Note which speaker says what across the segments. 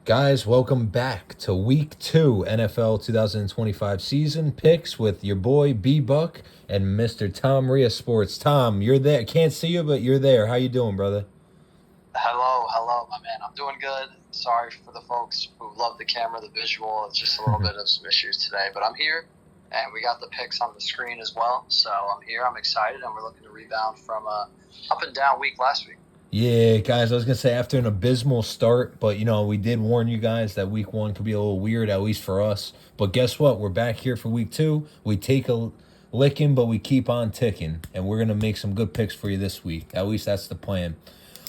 Speaker 1: Guys, welcome back to Week 2 NFL 2025 season picks with your boy B-Buck and Mr. Tom Ria Sports. Tom, you're there. Can't see you, but you're there. How you doing, brother?
Speaker 2: Hello, my man. I'm doing good. Sorry for the folks who love the camera, the visual. It's just a little bit of some issues today, but I'm here, and we got the picks on the screen as well. So I'm here. I'm excited, and we're looking to rebound from a up and down week last week.
Speaker 1: Yeah, guys, I was going to say after an abysmal start, but we did warn you guys that week 1 could be a little weird, at least for us. But guess what? We're back here for week 2. We take a licking, but we keep on ticking, and we're going to make some good picks for you this week. At least that's the plan.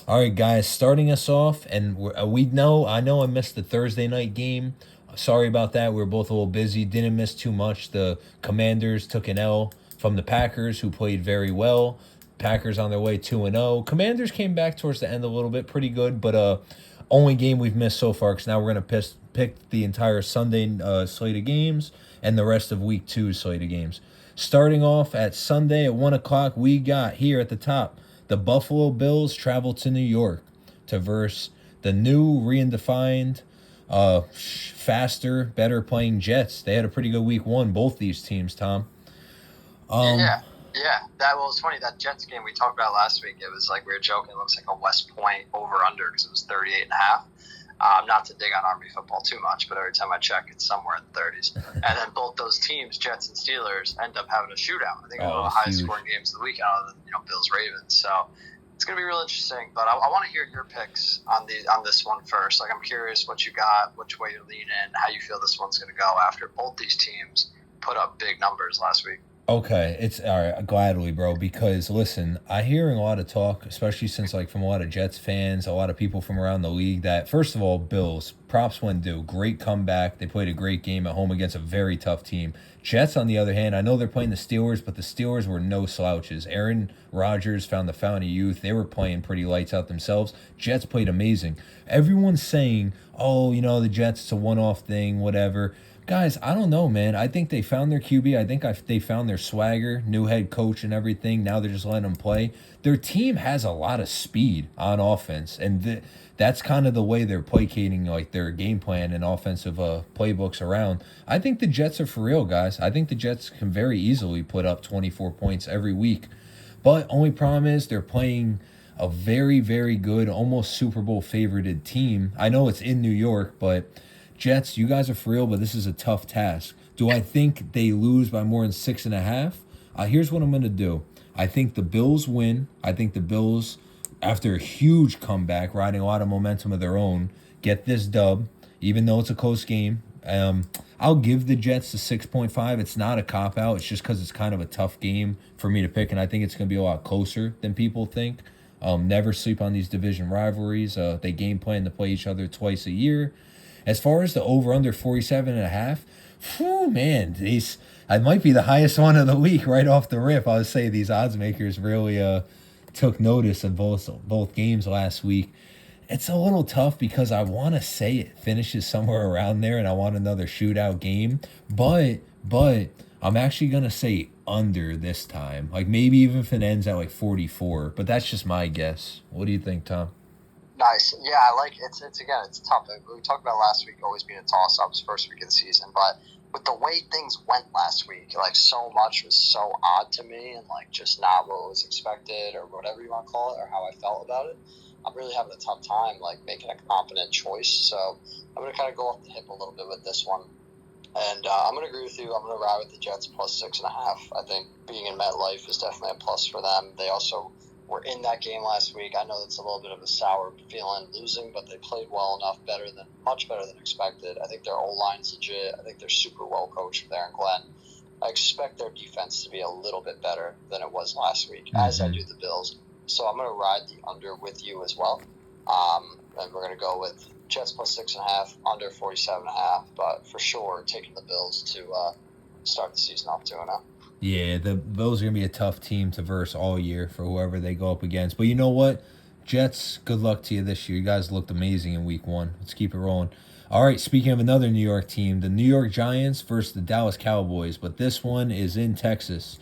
Speaker 1: All right, guys, starting us off, and I know I missed the Thursday night game. Sorry about that. We were both a little busy. Didn't miss too much. The Commanders took an L from the Packers, who played very well. Packers on their way 2-0. Commanders came back towards the end a little bit, pretty good, but only game we've missed so far. Because now we're gonna pick the entire Sunday slate of games and the rest of Week 2 slate of games. Starting off at Sunday at 1 o'clock, we got here at the top the Buffalo Bills travel to New York to verse the new, redefined, faster, better playing Jets. They had a pretty good week 1, both these teams, Tom.
Speaker 2: Yeah. That was funny. That Jets game we talked about last week. It was like we were joking. It looks like a West Point over under because it was 38 and a half. Not to dig on Army football too much, but every time I check, it's somewhere in the 30s. And then both those teams, Jets and Steelers, end up having a shootout. I think one of the highest scoring games of the week out of the Bills Ravens. So it's going to be real interesting. But I want to hear your picks on this one first. Like I'm curious what you got, which way you're leaning, how you feel this one's going to go after both these teams put up big numbers last week.
Speaker 1: Okay, it's all right, gladly, bro. Because listen, I hearing a lot of talk, especially since from a lot of Jets fans, a lot of people from around the league. That first of all, Bills props when due. Great comeback. They played a great game at home against a very tough team. Jets, on the other hand, I know they're playing the Steelers, but the Steelers were no slouches. Aaron Rodgers found the fountain of youth. They were playing pretty lights out themselves. Jets played amazing. Everyone's saying, "Oh, the Jets, it's a one-off thing, whatever." Guys, I don't know, man. I think they found their QB. I think they found their swagger, new head coach and everything. Now they're just letting them play. Their team has a lot of speed on offense, and that's kind of the way they're placating their game plan and offensive playbooks around. I think the Jets are for real, guys. I think the Jets can very easily put up 24 points every week. But only problem is they're playing a very, very good, almost Super Bowl favorited team. I know it's in New York, but Jets, you guys are for real, but this is a tough task. Do I think they lose by more than 6.5? Here's what I'm going to do. I think the Bills win. I think the Bills, after a huge comeback, riding a lot of momentum of their own, get this dub, even though it's a close game. I'll give the Jets the 6.5. It's not a cop-out. It's just because it's kind of a tough game for me to pick, and I think it's going to be a lot closer than people think. Never sleep on these division rivalries. They game plan to play each other twice a year. As far as the over-under 47.5, man, I might be the highest one of the week right off the rip. I would say these odds makers really took notice of both games last week. It's a little tough because I want to say it finishes somewhere around there, and I want another shootout game. But I'm actually gonna say under this time. Like maybe even if it ends at 44. But that's just my guess. What do you think, Tom?
Speaker 2: Nice. Yeah, I like it's again, it's tough. We talked about last week always being a toss ups first week of the season, but with the way things went last week, so much was so odd to me and just not what was expected or whatever you want to call it or how I felt about it. I'm really having a tough time making a confident choice. So I'm gonna kind of go off the hip a little bit with this one. And I'm going to agree with you. I'm going to ride with the Jets plus 6.5. I think being in MetLife is definitely a plus for them. They also were in that game last week. I know it's a little bit of a sour feeling losing, but they played well enough, much better than expected. I think their O-line's legit. I think they're super well coached there in Glenn. I expect their defense to be a little bit better than it was last week, as I do the Bills. So I'm going to ride the under with you as well. And we're going to go with Jets plus 6.5, under 47.5, but for sure taking the Bills to start the season off 2-0.
Speaker 1: Yeah, the Bills are going to be a tough team to verse all year for whoever they go up against. But you know what? Jets, good luck to you this year. You guys looked amazing in week 1. Let's keep it rolling. All right, speaking of another New York team, the New York Giants versus the Dallas Cowboys, but this one is in Texas.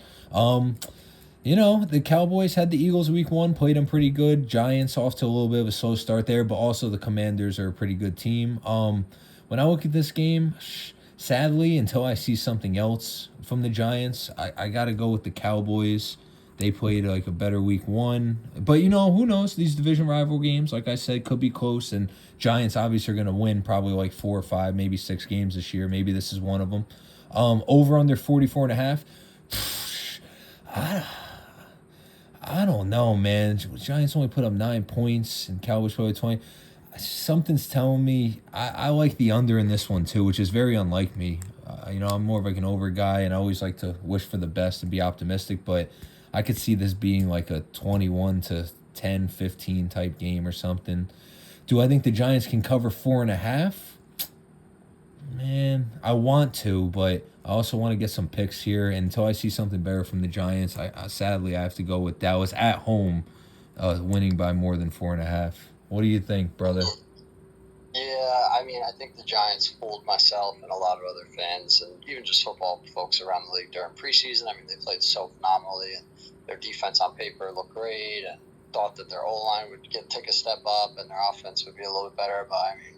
Speaker 1: The Cowboys had the Eagles week one, played them pretty good. Giants off to a little bit of a slow start there, but also the Commanders are a pretty good team. When I look at this game, sadly, until I see something else from the Giants, I got to go with the Cowboys. They played like a better week one. But, who knows? These division rival games, like I said, could be close. And Giants obviously are going to win probably like 4 or 5, maybe 6 games this year. Maybe this is one of them. Over under 44.5. I, I don't know, man. Giants only put up 9 points and Cowboys put up 20. Something's telling me I like the under in this one too, which is very unlike me. I'm more of like an over guy, and I always like to wish for the best and be optimistic. But I could see this being like a 21-10, 15 type game or something. Do I think the Giants can cover 4.5? Man, I want to, but I also want to get some picks here. And until I see something better from the Giants, sadly I have to go with Dallas at home, winning by more than 4.5. What do you think, brother?
Speaker 2: Yeah, I mean, I think the Giants fooled myself and a lot of other fans, and even just football folks around the league during preseason. I mean, they played so phenomenally, and their defense on paper looked great, and thought that their O-line would take a step up and their offense would be a little bit better. But I mean,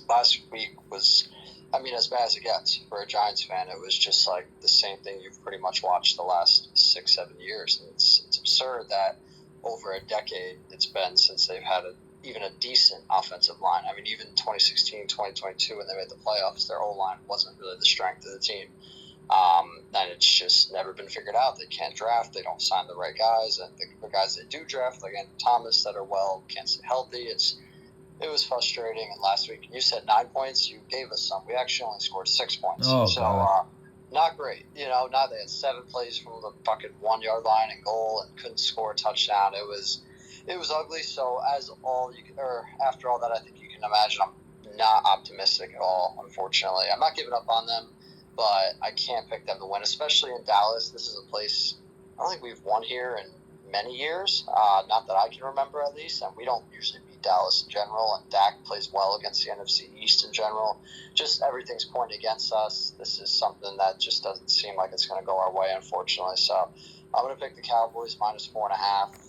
Speaker 2: last week was, as bad as it gets for a Giants fan. It was just like the same thing you've pretty much watched the last 6-7 years. And it's absurd that over a decade it's been since they've had even a decent offensive line. I mean, even 2016, 2022, when they made the playoffs, their O-line wasn't really the strength of the team. And it's just never been figured out. They can't draft. They don't sign the right guys. And the guys they do draft, like Andrew Thomas, that are can't stay healthy. It was frustrating. And last week, you said 9 points. You gave us some. We actually only scored 6 points.
Speaker 1: Oh, God.
Speaker 2: Not great. Now they had 7 plays from the fucking 1 yard line and goal and couldn't score a touchdown. It was ugly. So after all that, I think you can imagine I'm not optimistic at all. Unfortunately, I'm not giving up on them, but I can't pick them to win, especially in Dallas. This is a place I don't think we've won here in many years, not that I can remember at least, and we don't usually beat Dallas in general, and Dak plays well against the NFC East in general. Just everything's pointing against us. This is something that just doesn't seem like it's going to go our way, unfortunately. So I'm going to pick the Cowboys minus 4.5.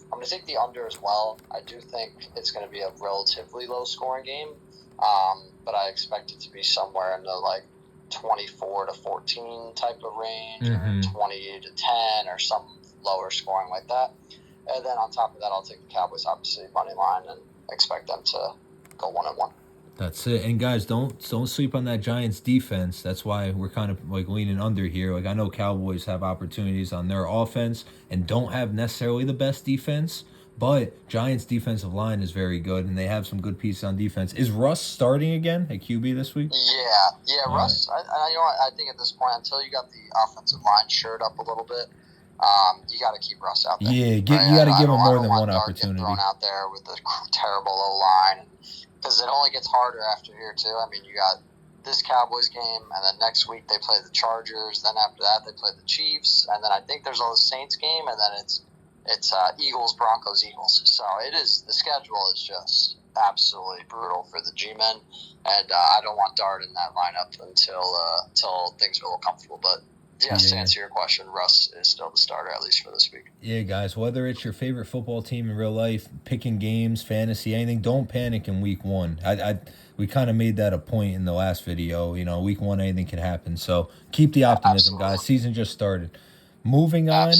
Speaker 2: I'm going to take the under as well. I do think it's going to be a relatively low-scoring game, but I expect it to be somewhere in the 24-14 type of range, or 20-10, or some lower scoring like that. And then on top of that, I'll take the Cowboys, obviously, money line, and expect them to go 1-1.
Speaker 1: That's it. And guys, don't sleep on that Giants defense. That's why we're kind of leaning under here. I know Cowboys have opportunities on their offense and don't have necessarily the best defense, but Giants defensive line is very good, and they have some good pieces on defense. Is Russ starting again at QB this week?
Speaker 2: Yeah, Russ. Right. I think at this point, until you got the offensive line shored up a little bit, you got to keep Russ out there.
Speaker 1: Yeah, you got to give him more than one opportunity.
Speaker 2: Thrown out there with the terrible O-line, because it only gets harder after here too. I mean, you got this Cowboys game, and then next week they play the Chargers. Then after that they play the Chiefs, and then I think there's all the Saints game, and then it's Eagles, Broncos, Eagles. So the schedule is just absolutely brutal for the G-men, and I don't want Dart in that lineup until things are a little comfortable. But yes, to answer your question, Russ is still the starter, at least for this week.
Speaker 1: Yeah, guys, whether it's your favorite football team in real life, picking games, fantasy, anything, don't panic in week one. We kind of made that a point in the last video. Week one, anything can happen. So keep the optimism, guys. Season just started. Moving on,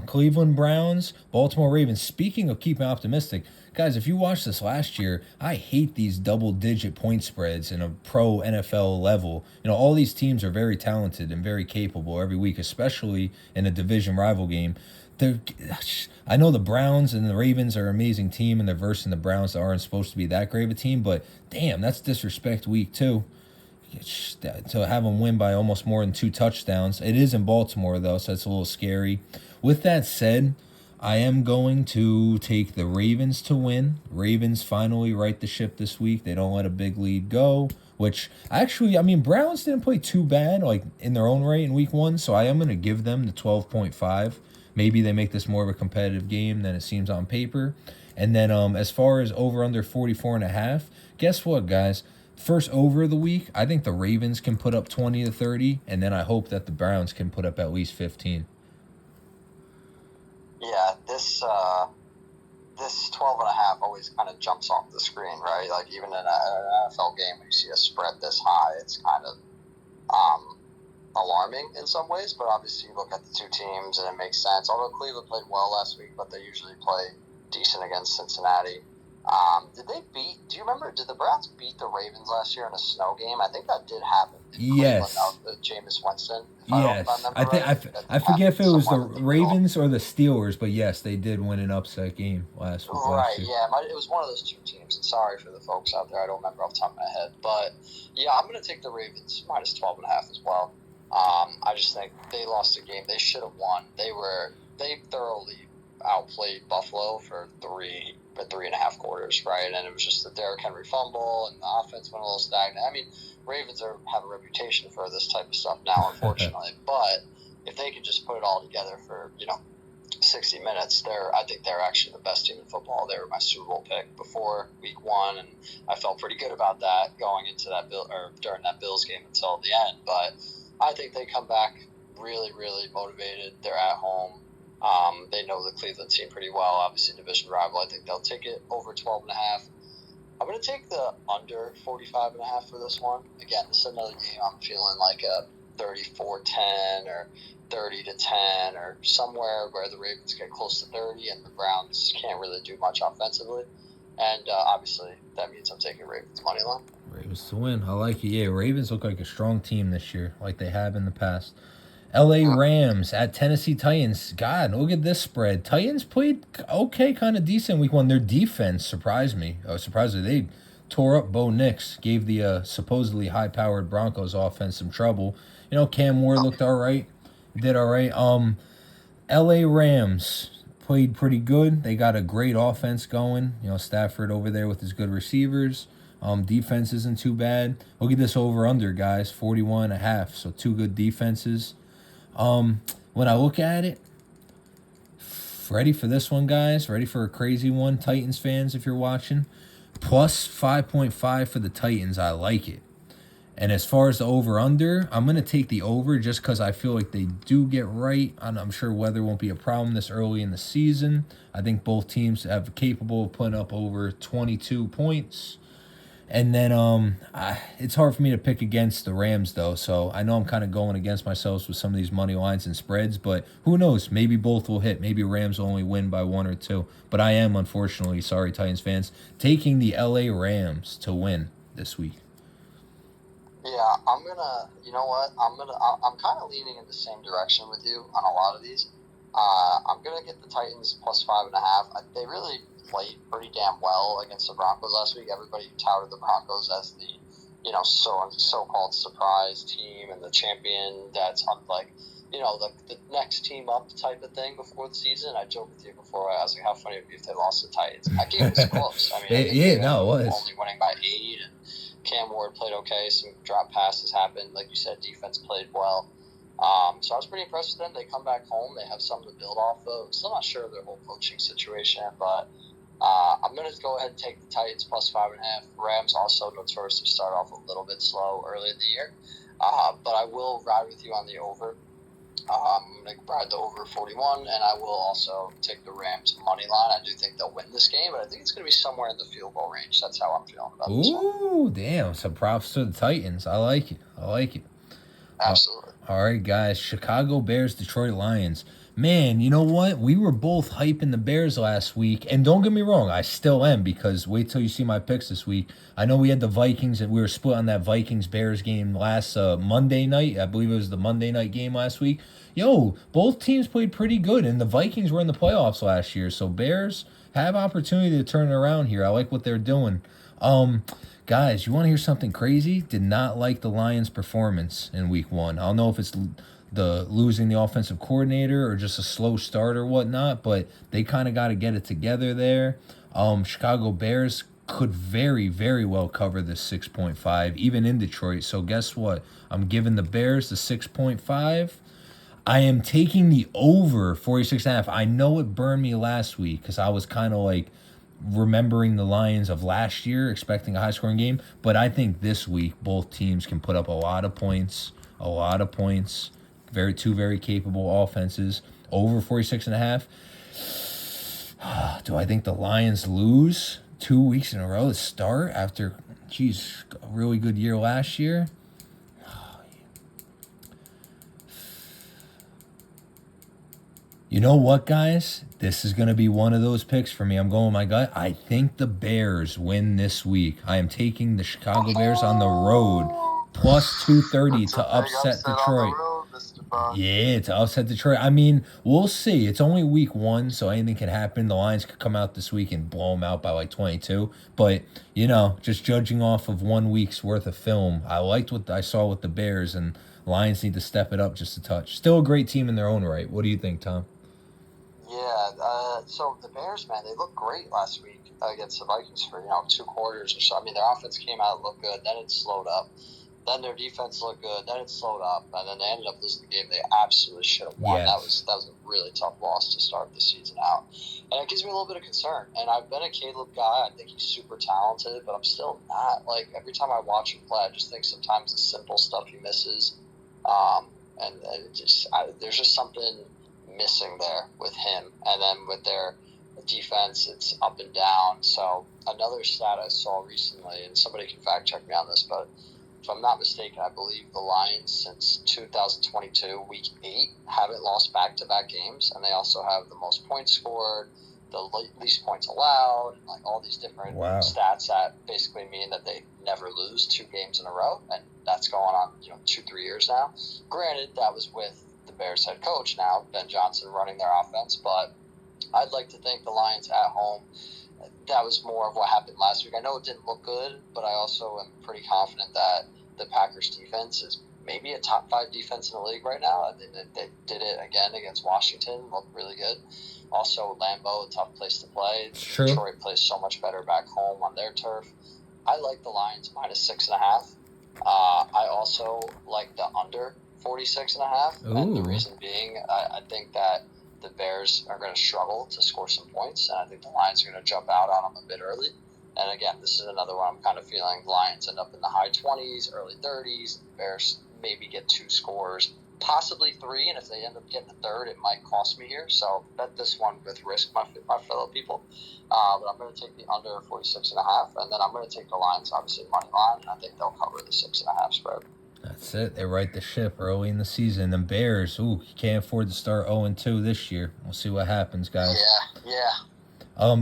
Speaker 1: Cleveland Browns, Baltimore Ravens. Speaking of keeping optimistic, guys, if you watched this last year, I hate these double-digit point spreads in a pro NFL level. All these teams are very talented and very capable every week, especially in a division rival game. I know the Browns and the Ravens are an amazing team, and they're versing the Browns that aren't supposed to be that great of a team, but damn, that's disrespect week 2. To have them win by almost more than 2 touchdowns. It is in Baltimore, though, so it's a little scary. With that said, I am going to take the Ravens to win. Ravens finally right the ship this week. They don't let a big lead go, which actually, Browns didn't play too bad, in their own right in week 1, so I am going to give them the 12.5. Maybe they make this more of a competitive game than it seems on paper. And then as far as over under 44.5, guess what, guys? First over of the week, I think the Ravens can put up 20 to 30, and then I hope that the Browns can put up at least 15.
Speaker 2: this 12 and a half always kind of jumps off the screen, right? Like even in an NFL game, when you see a spread this high, it's kind of alarming in some ways. But obviously, you look at the two teams and it makes sense. Although Cleveland played well last week, but they usually play decent against Cincinnati. Did they beat? Do you remember? Did the Browns beat the Ravens last year in a snow game? I think that did happen.
Speaker 1: Yes.
Speaker 2: Jameis Winston.
Speaker 1: Yes. I forget if it was the Ravens or the Steelers, but yes, they did win an upset game last week.
Speaker 2: Right. Yeah. It was one of those two teams. And sorry for the folks out there. I don't remember off the top of my head, but yeah, I'm going to take the Ravens minus 12 and a half as well. I just think they lost a game they should have won. They thoroughly outplayed Buffalo for three and a half quarters, right? And it was just the Derrick Henry fumble and the offense went a little stagnant. I mean, Ravens have a reputation for this type of stuff now, unfortunately. But if they can just put it all together for 60 minutes, I think they're actually the best team in football. They were my Super Bowl pick before Week 1, and I felt pretty good about that going into that during that Bills game until the end. But I think they come back really, really motivated. They're at home. They know the Cleveland team pretty well, obviously division rival. I think they'll take it over 12 and a half. I'm going to take the under 45 and a half for this one. Again, this is another game I'm feeling like a 34-10 or 30-10 or somewhere where the Ravens get close to 30 and the Browns can't really do much offensively. And obviously, that means I'm taking Ravens money line.
Speaker 1: Ravens to win. I like it. Yeah, Ravens look like a strong team this year, like they have in the past. L.A. Rams at Tennessee Titans. God, look at this spread. Titans played okay, kind of decent week 1. Their defense surprised me. Surprisingly, they tore up Bo Nix, gave the supposedly high-powered Broncos offense some trouble. Cam Ward looked all right. Did all right. L.A. Rams played pretty good. They got a great offense going. Stafford over there with his good receivers. Defense isn't too bad. Look at this over-under, guys. 41.5. So 2 good defenses. When I look at it, ready for this one, guys? Ready for a crazy one? Titans fans, if you're watching. Plus 5.5 for the Titans. I like it. And as far as the over-under, I'm going to take the over just because I feel like they do get right. I'm sure weather won't be a problem this early in the season. I think both teams have capable of putting up over 22 points. And then it's hard for me to pick against the Rams, though. So I know I'm kind of going against myself with some of these money lines and spreads. But who knows? Maybe both will hit. Maybe Rams will only win by 1 or 2. But I am, unfortunately, sorry, Titans fans, taking the L.A. Rams to win this week.
Speaker 2: Yeah, I'm kind of leaning in the same direction with you on a lot of these. I'm going to get the Titans plus 5.5. They really played pretty damn well against the Broncos last week. Everybody touted the Broncos as the, so-called surprise team and the champion that's unlike, the next team up type of thing before the season. I joked with you before. I was like, how funny it would be if they lost the Titans. That game was close. I mean,
Speaker 1: it was.
Speaker 2: Only winning by 8, and Cam Ward played okay. Some drop passes happened. Like you said, defense played well. So I was pretty impressed with them. They come back home. They have something to build off of. Still not sure of their whole coaching situation, but I'm going to go ahead and take the Titans plus 5.5. Rams also notoriously start off a little bit slow early in the year. But I will ride with you on the over. I'm going to ride the over 41, and I will also take the Rams money line. I do think they'll win this game, but I think it's going to be somewhere in the field goal range. That's how I'm feeling about this one.
Speaker 1: Ooh, damn. Some props to the Titans. I like it.
Speaker 2: Absolutely.
Speaker 1: All right, guys. Chicago Bears, Detroit Lions. Man, you know what? We were both hyping the Bears last week. And don't get me wrong, I still am, because wait till you see my picks this week. I know we had the Vikings, and we were split on that Vikings-Bears game last Monday night. I believe it was the Monday night game last week. Both teams played pretty good, and the Vikings were in the playoffs last year. So Bears have opportunity to turn it around here. I like what they're doing. Guys, you want to hear something crazy? Did not like the Lions' performance in week 1. I don't know if it's the losing the offensive coordinator or just a slow start or whatnot, but they kind of got to get it together there. Chicago Bears could very, very well cover the 6.5, even in Detroit. So guess what? I'm giving the Bears the 6.5. I am taking the over 46.5. I know it burned me last week because I was kind of like remembering the Lions of last year, expecting a high-scoring game. But I think this week both teams can put up a lot of points. Two very capable offenses. Over 46.5. Do I think the Lions lose 2 weeks in a row to start after, geez, a really good year last year? You know what, guys? This is going to be one of those picks for me. I'm going with my gut. I think the Bears win this week. I am taking the Chicago Bears on the road, plus 230
Speaker 2: That's a
Speaker 1: to
Speaker 2: big
Speaker 1: upset
Speaker 2: upset on the
Speaker 1: Detroit.
Speaker 2: road, Mr. Bond.
Speaker 1: Yeah, to upset Detroit. I mean, we'll see. It's only week 1, so anything can happen. The Lions could come out this week and blow them out by like 22. But, just judging off of 1 week's worth of film, I liked what I saw with the Bears, and Lions need to step it up just a touch. Still a great team in their own right. What do you think, Tom?
Speaker 2: Yeah, so the Bears, man, they looked great last week against the Vikings for 2 quarters or so. I mean, their offense came out, looked good, then it slowed up. Then their defense looked good, then it slowed up, and then they ended up losing the game they absolutely should have won.
Speaker 1: Yes.
Speaker 2: That was a really tough loss to start the season out, and it gives me a little bit of concern. And I've been a Caleb guy. I think he's super talented, but I'm still not. Like, every time I watch him play, I just think sometimes the simple stuff he misses, and there's just something missing there with him. And then with their defense, it's up and down. So another stat I saw recently, and somebody can fact check me on this, but if I'm not mistaken, I believe the Lions since 2022 week 8 haven't lost back-to-back games, and they also have the most points scored, the least points allowed, and like all these different stats that basically mean that they never lose 2 games in a row, and that's going on 2-3 years now. Granted, that was with the Bears head coach now, Ben Johnson, running their offense, but I'd like to think the Lions at home, that was more of what happened last week. I know it didn't look good, but I also am pretty confident that the Packers defense is maybe a top 5 defense in the league right now. They did it again against Washington, looked really good. Also, Lambeau, a tough place to play.
Speaker 1: True.
Speaker 2: Detroit plays so much better back home on their turf. I like the Lions minus 6.5. I also like the under 46.5. And the reason being, I think that the Bears are going to struggle to score some points, and I think the Lions are going to jump out on them a bit early. And again, this is another one I'm kind of feeling the Lions end up in the high 20s, early 30s. The Bears maybe get 2 scores, possibly 3, and if they end up getting a third, it might cost me here. So bet this one with risk, my fellow people. But I'm going to take the under 46.5, and then I'm going to take the Lions, obviously, money line, and I think they'll cover the 6.5 spread.
Speaker 1: That's it. They right the ship early in the season. The Bears, you can't afford to start 0-2 this year. We'll see what happens, guys.
Speaker 2: Yeah.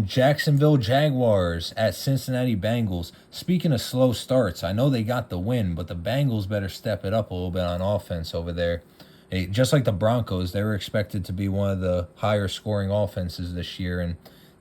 Speaker 1: Jacksonville Jaguars at Cincinnati Bengals. Speaking of slow starts, I know they got the win, but the Bengals better step it up a little bit on offense over there. Just like the Broncos, they were expected to be one of the higher scoring offenses this year, and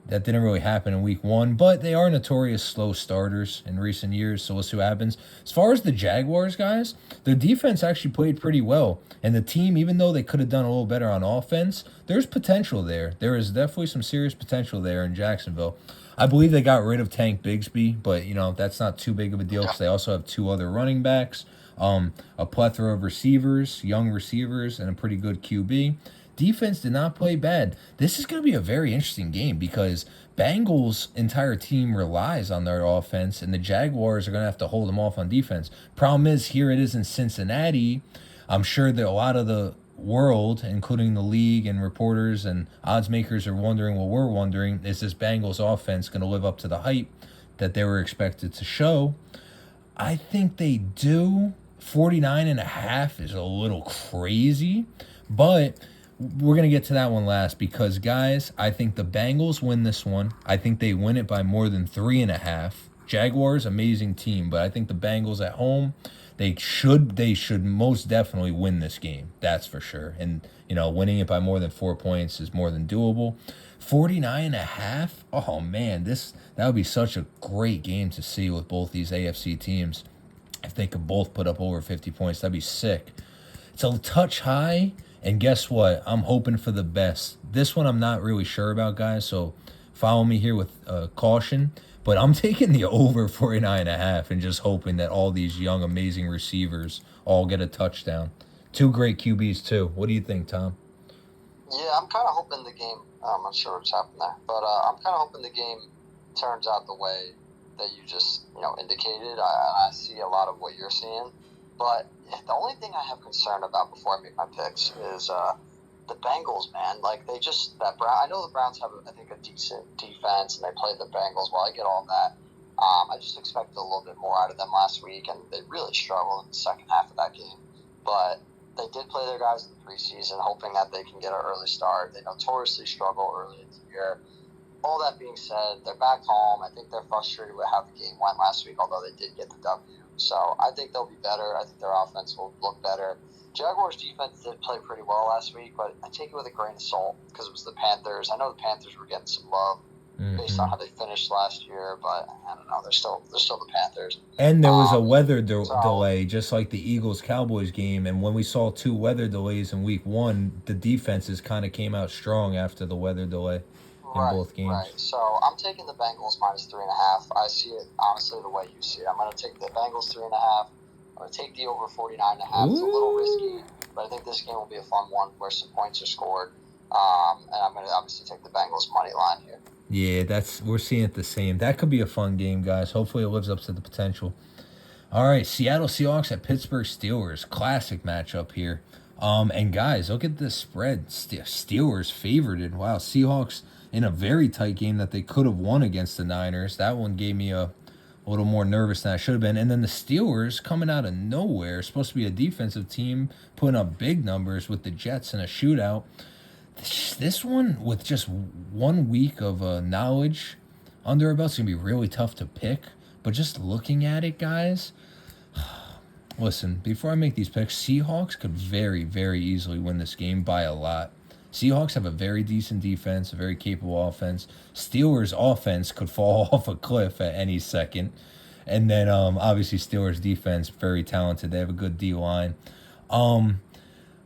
Speaker 1: that didn't really happen in week 1, but they are notorious slow starters in recent years, so we'll see what happens. As far as the Jaguars, guys, their defense actually played pretty well, and the team, even though they could have done a little better on offense, there's potential there. There is definitely some serious potential there in Jacksonville. I believe they got rid of Tank Bigsby, but, that's not too big of a deal because they also have 2 other running backs, a plethora of receivers, young receivers, and a pretty good QB. Defense did not play bad. This is going to be a very interesting game because Bengals' entire team relies on their offense, and the Jaguars are going to have to hold them off on defense. Problem is, here it is in Cincinnati. I'm sure that a lot of the world, including the league and reporters and odds makers, are wondering what we're wondering. Is this Bengals offense going to live up to the hype that they were expected to show? I think they do. 49.5 is a little crazy, but we're going to get to that one last because, guys, I think the Bengals win this one. I think they win it by more than 3.5. Jaguars, amazing team, but I think the Bengals at home, they should most definitely win this game. That's for sure. And, winning it by more than 4 points is more than doable. 49.5? Oh, man, that would be such a great game to see with both these AFC teams. If they could both put up over 50 points, that'd be sick. It's a touch high. And guess what? I'm hoping for the best. This one I'm not really sure about, guys, so follow me here with caution. But I'm taking the over 49.5 and just hoping that all these young, amazing receivers all get a touchdown. 2 great QBs, too. What do you think, Tom?
Speaker 2: Yeah, I'm kind of hoping the game, I'm not sure what's happened there, but I'm kind of hoping the game turns out the way that you just, indicated. I see a lot of what you're seeing. But the only thing I have concern about before I make my picks is the Bengals, man. Like, I know the Browns have, I think, a decent defense, and they played the Bengals well. I get all that. I just expected a little bit more out of them last week, and they really struggled in the second half of that game. But they did play their guys in the preseason, hoping that they can get an early start. They notoriously struggle early in the year. All that being said, they're back home. I think they're frustrated with how the game went last week, although they did get the W. So I think they'll be better. I think their offense will look better. Jaguars' defense did play pretty well last week, but I take it with a grain of salt because it was the Panthers. I know the Panthers were getting some love based on how they finished last year, but I don't know. They're still the Panthers.
Speaker 1: And there was a weather delay, just like the Eagles-Cowboys game. And when we saw 2 weather delays in week 1, the defenses kind of came out strong after the weather delay in both games.
Speaker 2: Right. So I'm taking the Bengals minus 3.5. I see it honestly the way you see it. I'm going to take the Bengals 3.5. I'm going to take the over 49.5. It's a little risky, but I think this game will be a fun one where some points are scored. And I'm going to obviously take the Bengals money line here.
Speaker 1: Yeah, we're seeing it the same. That could be a fun game, guys. Hopefully it lives up to the potential. All right, Seattle Seahawks at Pittsburgh Steelers. Classic matchup here. And guys, look at this spread. Steelers favored. Wow, Seahawks in a very tight game that they could have won against the Niners. That one gave me a little more nervous than I should have been. And then the Steelers coming out of nowhere, supposed to be a defensive team, putting up big numbers with the Jets in a shootout. This one, with just 1 week of knowledge under our belts, is going to be really tough to pick. But just looking at it, guys, listen, before I make these picks, Seahawks could very, very easily win this game by a lot. Seahawks have a very decent defense, a very capable offense. Steelers' offense could fall off a cliff at any second. And then, obviously, Steelers' defense, very talented. They have a good D-line. Look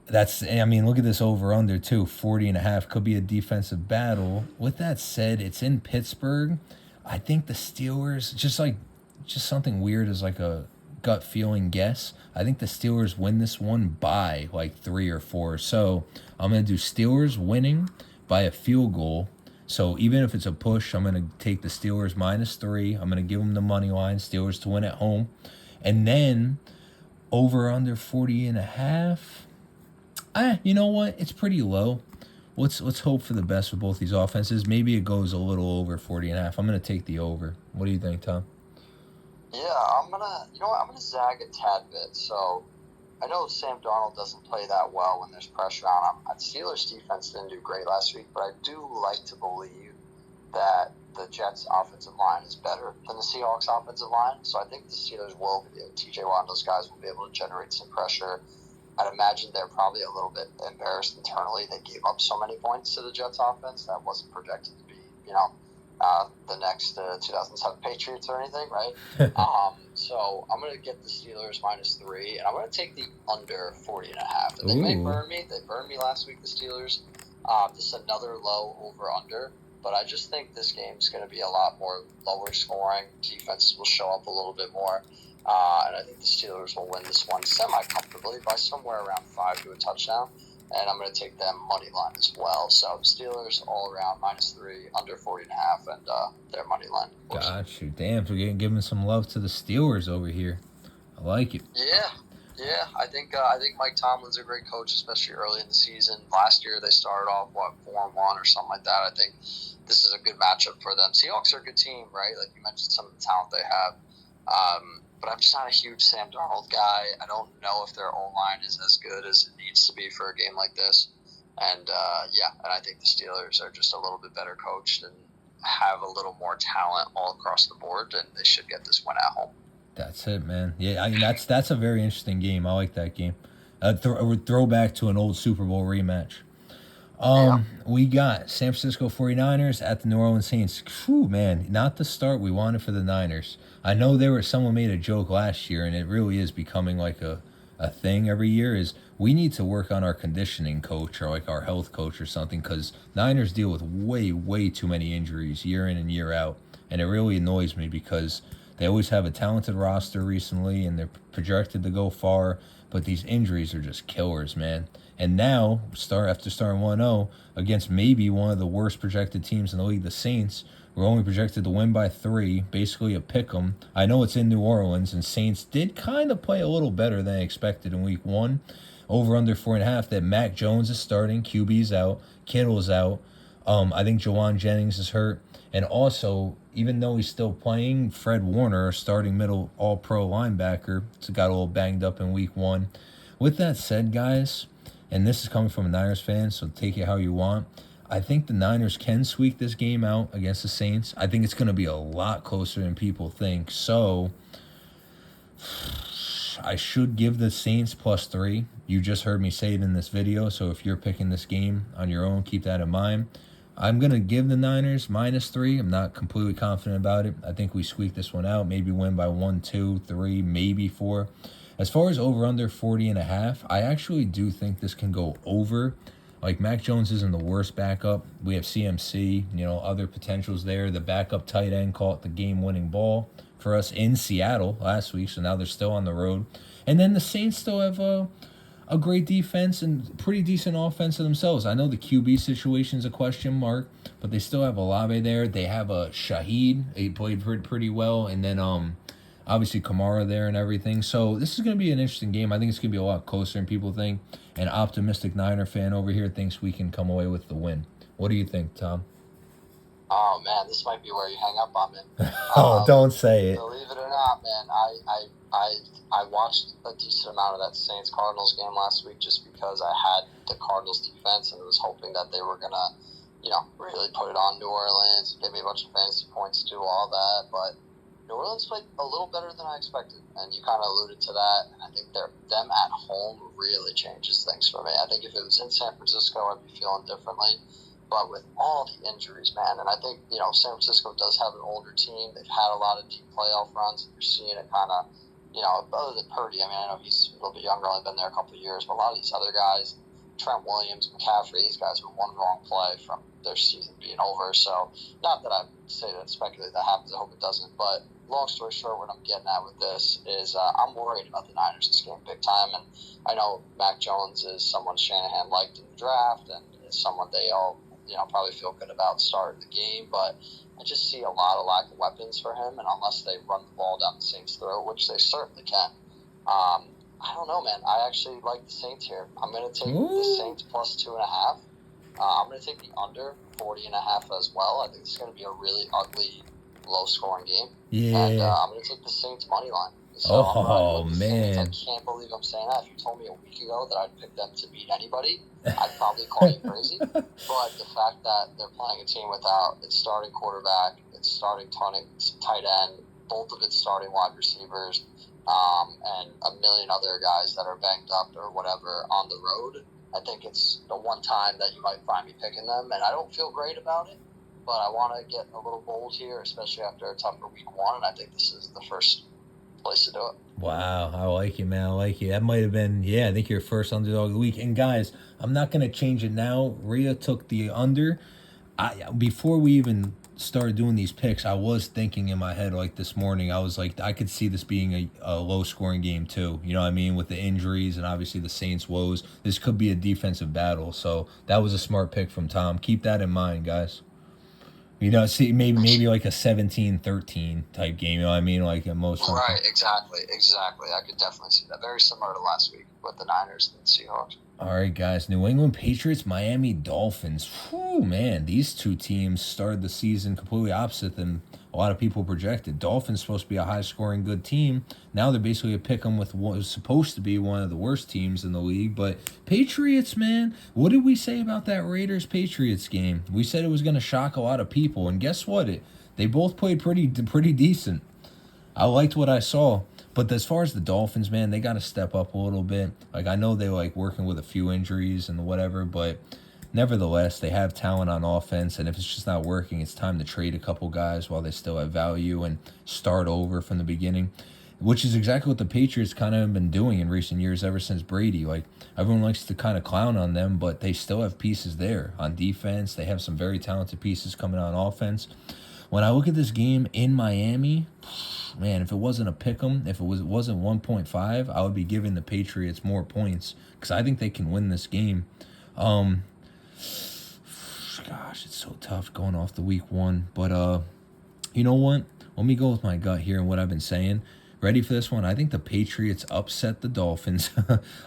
Speaker 1: at this over-under, too. 40.5 could be a defensive battle. With that said, it's in Pittsburgh. I think the Steelers, just something weird as like a gut feeling guess. I think the Steelers win this one by like 3 or 4. So I'm going to do Steelers winning by a field goal. So even if it's a push, I'm going to take the Steelers minus 3. I'm going to give them the money line, Steelers to win at home. And then over under 40.5. You know what? It's pretty low. Let's hope for the best with both these offenses. Maybe it goes a little over 40.5. I'm going to take the over. What do you think, Tom?
Speaker 2: Yeah, I'm gonna zag a tad bit. So I know Sam Darnold doesn't play that well when there's pressure on him. Steelers defense didn't do great last week, but I do like to believe that the Jets offensive line is better than the Seahawks offensive line. So I think the Steelers will be able, TJ Watt and those guys will be able to generate some pressure. I'd imagine they're probably a little bit embarrassed internally. They gave up so many points to the Jets offense that wasn't projected to be, the next 2007 Patriots or anything, right? So I'm going to get the Steelers minus 3, and I'm going to take the under 40.5. And they may burn me. They burned me last week, the Steelers. Just another low over-under. But I just think this game's going to be a lot more lower scoring. Defenses will show up a little bit more. And I think the Steelers will win this one semi-comfortably by somewhere around 5 to a touchdown. And I'm going to take them money line as well. So Steelers all around minus 3, under 40.5, and their money line.
Speaker 1: Got you. Damn, so we're giving some love to the Steelers over here. I like it.
Speaker 2: Yeah. I think Mike Tomlin's a great coach, especially early in the season. Last year they started off 4-1 or something like that. I think this is a good matchup for them. Seahawks are a good team, right? Like you mentioned, some of the talent they have. But I'm just not a huge Sam Darnold guy. I don't know if their O-line is as good as it needs to be for a game like this. And, and I think the Steelers are just a little bit better coached and have a little more talent all across the board, and they should get this win at home.
Speaker 1: That's it, man. Yeah, I mean, that's a very interesting game. I like that game. A throwback to an old Super Bowl rematch. We got San Francisco 49ers at the New Orleans Saints. Whew, man, not the start we wanted for the Niners. I know someone made a joke last year, and it really is becoming like a thing every year, is we need to work on our conditioning coach or like our health coach or something, because Niners deal with way, way too many injuries year in and year out. And it really annoys me because they always have a talented roster recently, and they're projected to go far, but these injuries are just killers, man. And now, after starting 1-0 against maybe one of the worst projected teams in the league, the Saints, we're only projected to win by 3, basically a pick'em. I know it's in New Orleans, and Saints did kind of play a little better than I expected in week 1. Over under 4.5, that Mac Jones is starting, QB's out, Kittle's out. I think Jawan Jennings is hurt. And also, even though he's still playing, Fred Warner, starting middle all pro linebacker, got a little banged up in week 1. With that said, guys, and this is coming from a Niners fan, so take it how you want. I think the Niners can squeak this game out against the Saints. I think it's going to be a lot closer than people think. So I should give the Saints +3. You just heard me say it in this video, so if you're picking this game on your own, keep that in mind. I'm going to give the Niners -3. I'm not completely confident about it. I think we squeak this one out, maybe win by 1, 2, 3, maybe 4. As far as over-under 40.5, I actually do think this can go over. Like, Mac Jones isn't the worst backup. We have CMC, other potentials there. The backup tight end caught the game-winning ball for us in Seattle last week, so now they're still on the road. And then the Saints still have a great defense and pretty decent offense themselves. I know the QB situation is a question mark, but they still have Olave there. They have a Shaheed. He played pretty well. And then obviously Kamara there and everything. So this is going to be an interesting game. I think it's going to be a lot closer than people think. An optimistic Niner fan over here thinks we can come away with the win. What do you think, Tom?
Speaker 2: Oh man, this might be where you hang up on me.
Speaker 1: Don't say it.
Speaker 2: Believe it or not, man, I watched a decent amount of that Saints Cardinals game last week just because I had the Cardinals defense and was hoping that they were gonna, really put it on New Orleans, give me a bunch of fantasy points, do all that. But New Orleans played a little better than I expected, and you kind of alluded to that. And I think them at home really changes things for me. I think if it was in San Francisco, I'd be feeling differently. But with all the injuries, man, and I think, San Francisco does have an older team. They've had a lot of deep playoff runs, and you're seeing it kind of, other than Purdy. I mean, I know he's a little bit younger, only been there a couple of years, but a lot of these other guys, Trent Williams, McCaffrey, these guys are one wrong play from their season being over. So, not that I say that speculate that happens, I hope it doesn't, but long story short, what I'm getting at with this is I'm worried about the Niners this game big time, and I know Mac Jones is someone Shanahan liked in the draft, and is someone they all probably feel good about starting the game, but I just see a lot of lack of weapons for him, and unless they run the ball down the Saints' throat, which they certainly can, I don't know, man. I actually like the Saints here. I'm going to take the Saints +2.5. I'm going to take the under 40.5 as well. I think it's going to be a really ugly, low-scoring game.
Speaker 1: Yeah.
Speaker 2: And I'm going to take the Saints' money line. So
Speaker 1: man.
Speaker 2: I can't believe I'm saying that. If you told me a week ago that I'd pick them to beat anybody, I'd probably call you crazy. But the fact that they're playing a team without its starting quarterback, its starting tight end, both of its starting wide receivers, and a million other guys that are banged up or whatever on the road, I think it's the one time that you might find me picking them. And I don't feel great about it, but I want to get a little bold here, especially after a tougher week 1. And I think this is the first place to do it.
Speaker 1: Wow, I like you, man. I like you. That might have been, I think your first underdog of the week. And guys, I'm not going to change it now. Rhea took the under. Before we even started doing these picks, I was thinking in my head, like this morning, I was like, I could see this being a low-scoring game too. You know what I mean? With the injuries and obviously the Saints' woes, this could be a defensive battle. So that was a smart pick from Tom. Keep that in mind, guys. See, maybe like a 17-13 type game. You know what I mean? Like at most.
Speaker 2: Right, exactly. I could definitely see that. Very similar to last week with the Niners and the Seahawks.
Speaker 1: All right, guys. New England Patriots, Miami Dolphins. Whew, man, these two teams started the season completely opposite than a lot of people projected. Dolphins supposed to be a high-scoring, good team. Now they're basically a pick-em with what was supposed to be one of the worst teams in the league. But Patriots, man, what did we say about that Raiders-Patriots game? We said it was going to shock a lot of people, and guess what? They both played pretty decent. I liked what I saw. But as far as the Dolphins, man, they got to step up a little bit. Like, I know they're, working with a few injuries and whatever, but nevertheless, they have talent on offense, and if it's just not working, it's time to trade a couple guys while they still have value and start over from the beginning, which is exactly what the Patriots kind of have been doing in recent years ever since Brady. Like, everyone likes to kind of clown on them, but they still have pieces there on defense. They have some very talented pieces coming on offense. When I look at this game in Miami, man, if it wasn't a pick'em, if it wasn't 1.5, I would be giving the Patriots more points because I think they can win this game. Gosh, it's so tough going off the week 1. But you know what? Let me go with my gut here and what I've been saying. Ready for this one? I think the Patriots upset the Dolphins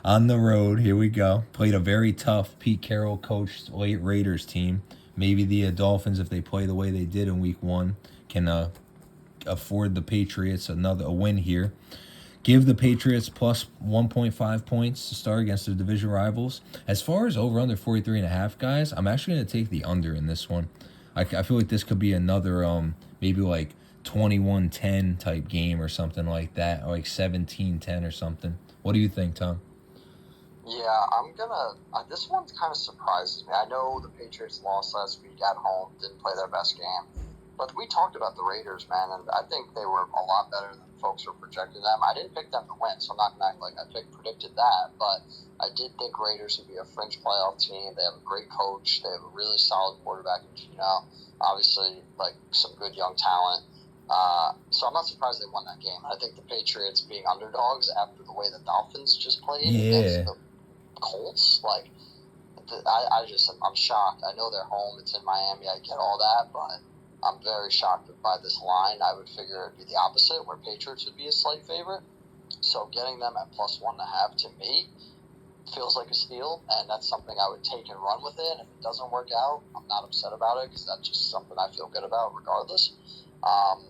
Speaker 1: on the road. Here we go. Played a very tough Pete Carroll coached late Raiders team. maybe the Dolphins, if they play the way they did in Week 1, can afford the Patriots a win here. Give the Patriots plus 1.5 points to start against their division rivals. As far as over under 43.5, guys, I'm actually going to take the under in this one. I feel like this could be another maybe like 21-10 type game or something like that, or like 17-10 or something. What do you think, Tom?
Speaker 2: Yeah, I'm gonna. This one kind of surprises me. I know the Patriots lost last week at home, didn't play their best game, but we talked about the Raiders, man, and I think they were a lot better than folks were projecting them. I didn't pick them to win, so I'm not gonna act like I predicted that, but I did think Raiders would be a fringe playoff team. They have a great coach. They have a really solid quarterback in Gino. Obviously, like some good young talent. So I'm not surprised they won that game. I think the Patriots being underdogs after the way the Dolphins just played against the Colts, like I'm shocked. I know they're home, it's in Miami, I get all that, but I'm very shocked by this line. I would figure it'd be the opposite, where Patriots would be a slight favorite. So getting them at plus 1.5 to me feels like a steal, and that's something I would take and run with it. If it doesn't work out, I'm not upset about it because that's just something I feel good about regardless.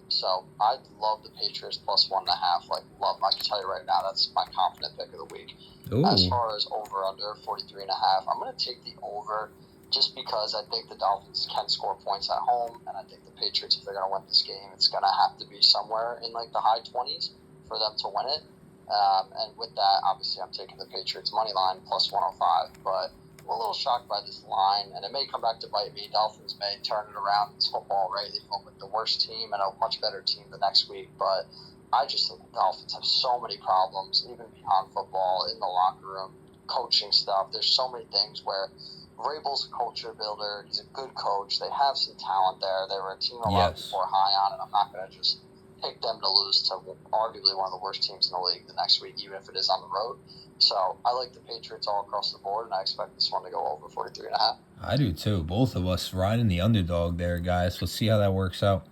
Speaker 2: So I love the Patriots plus 1.5. Like, love. I can tell you right now, that's my confident pick of the week. Ooh. As far as over under 43.5, I'm going to take the over just because I think the Dolphins can score points at home, and I think the Patriots, if they're going to win this game, it's going to have to be somewhere in like the high 20s for them to win it. And with that, obviously, I'm taking the Patriots money line plus 105, but I'm a little shocked by this line, and it may come back to bite me. Dolphins may turn it around. It's football, right? They come with the worst team and a much better team the next week, but I just think the Dolphins have so many problems, even beyond football, in the locker room, coaching stuff. There's so many things where Vrabel's a culture builder. He's a good coach. They have some talent there. They were a team a lot of people are high on, and I'm not going to just pick them to lose to arguably one of the worst teams in the league the next week, even if it is on the road. So I like the Patriots all across the board, and I expect this one to go over 43.5.
Speaker 1: I do too. Both of us riding the underdog there, guys. Let's see how that works out.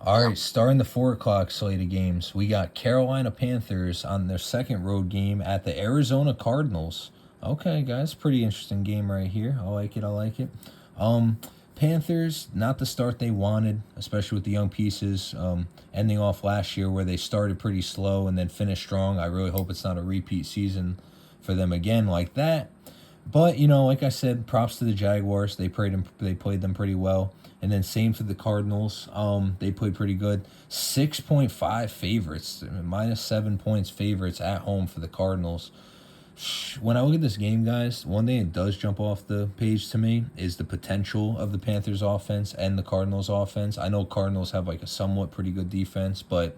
Speaker 1: All right, starting the 4 o'clock slate of games, we got Carolina Panthers on their second road game at the Arizona Cardinals. Okay, guys, pretty interesting game right here. I like it. Panthers, not the start they wanted, especially with the young pieces, ending off last year where they started pretty slow and then finished strong. I really hope it's not a repeat season for them again like that. But, like I said, props to the Jaguars. They played them pretty well. And then same for the Cardinals. They played pretty good. 6.5 favorites, minus 7 points favorites at home for the Cardinals. When I look at this game, guys, one thing that does jump off the page to me is the potential of the Panthers offense and the Cardinals offense. I know Cardinals have like a somewhat pretty good defense, but